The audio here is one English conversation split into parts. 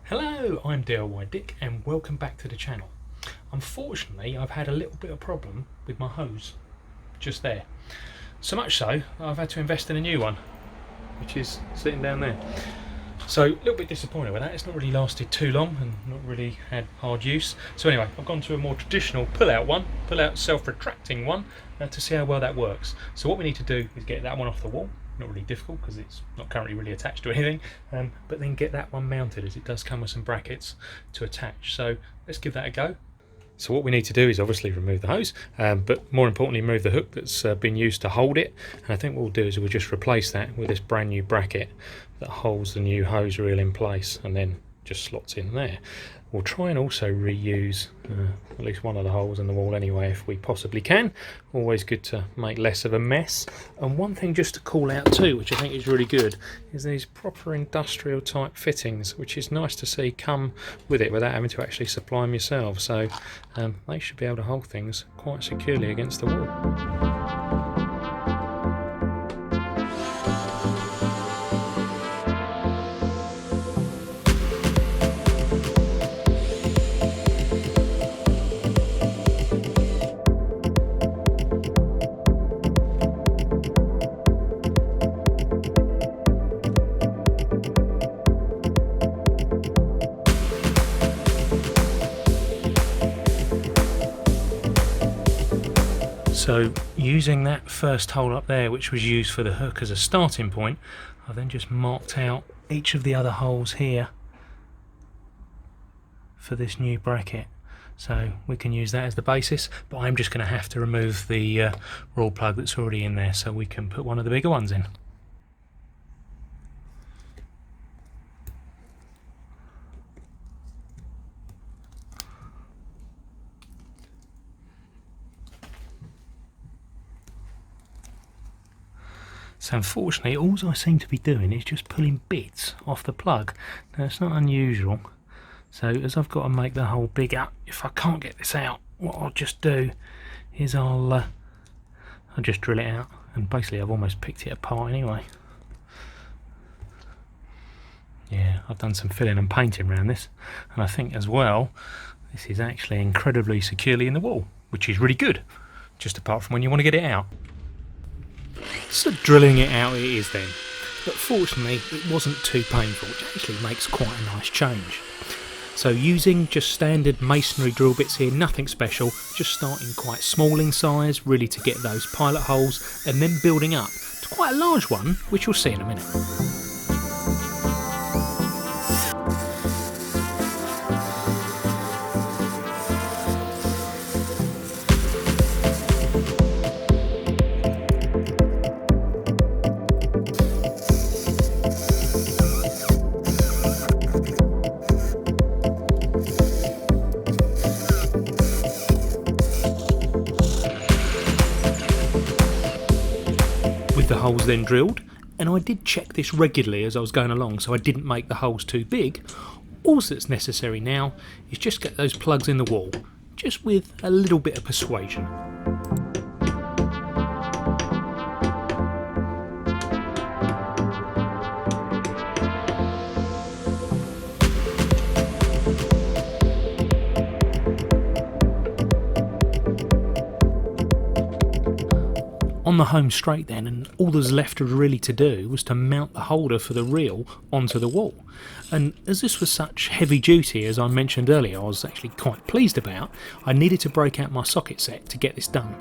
Hello, I'm DIY Dick and welcome back to the channel. Unfortunately, I've had a little bit of problem with my hose just there. So much so, I've had to invest in a new one, which is sitting down there. So a little bit disappointed with that. It's not really lasted too long and not really had hard use. So anyway, I've gone to a more traditional pull-out self-retracting one to see how well that works. So what we need to do is get that one off the wall. Not really difficult because it's not currently really attached to anything, but then get that one mounted, as it does come with some brackets to attach. So let's give that a go. So what we need to do is obviously remove the hose, but more importantly remove the hook that's been used to hold it. And I think what we'll do is we'll just replace that with this brand new bracket that holds the new hose reel in place and then just slots in there. We'll try and also reuse at least one of the holes in the wall anyway if we possibly can. Always good to make less of a mess. And one thing just to call out too, which I think is really good, is these proper industrial type fittings, which is nice to see come with it without having to actually supply them yourself. So they should be able to hold things quite securely against the wall. So using that first hole up there, which was used for the hook as a starting point, I then just marked out each of the other holes here for this new bracket. So we can use that as the basis, but I'm just going to have to remove the raw plug that's already in there so we can put one of the bigger ones in. So unfortunately, all I seem to be doing is just pulling bits off the plug. Now it's not unusual. So as I've got to make the hole bigger, if I can't get this out, what I'll just do is I'll just drill it out. And basically I've almost picked it apart anyway. Yeah, I've done some filling and painting around this. And I think as well, this is actually incredibly securely in the wall, which is really good. Just apart from when you want to get it out. So drilling it out it is then, but fortunately it wasn't too painful, which actually makes quite a nice change. So using just standard masonry drill bits here, nothing special, just starting quite small in size, really to get those pilot holes, and then building up to quite a large one, which you'll see in a minute. The holes then drilled, and I did check this regularly as I was going along so I didn't make the holes too big. All that's necessary now is just get those plugs in the wall, just with a little bit of persuasion. On the home straight then, and all there's left really to do was to mount the holder for the reel onto the wall. And as this was such heavy duty, as I mentioned earlier, I was actually quite pleased about, I needed to break out my socket set to get this done.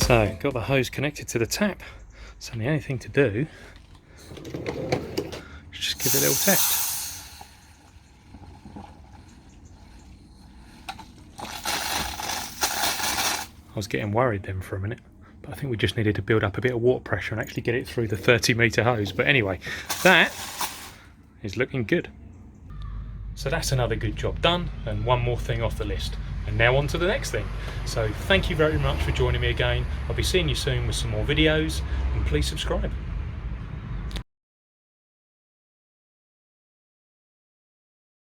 So, got the hose connected to the tap, so the only thing to do is just give it a little test. I was getting worried then for a minute. but I think we just needed to build up a bit of water pressure and actually get it through the 30-metre hose. But anyway, that is looking good. So that's another good job done, and one more thing off the list. And now on to the next thing. So thank you very much for joining me again. I'll be seeing you soon with some more videos, and please subscribe.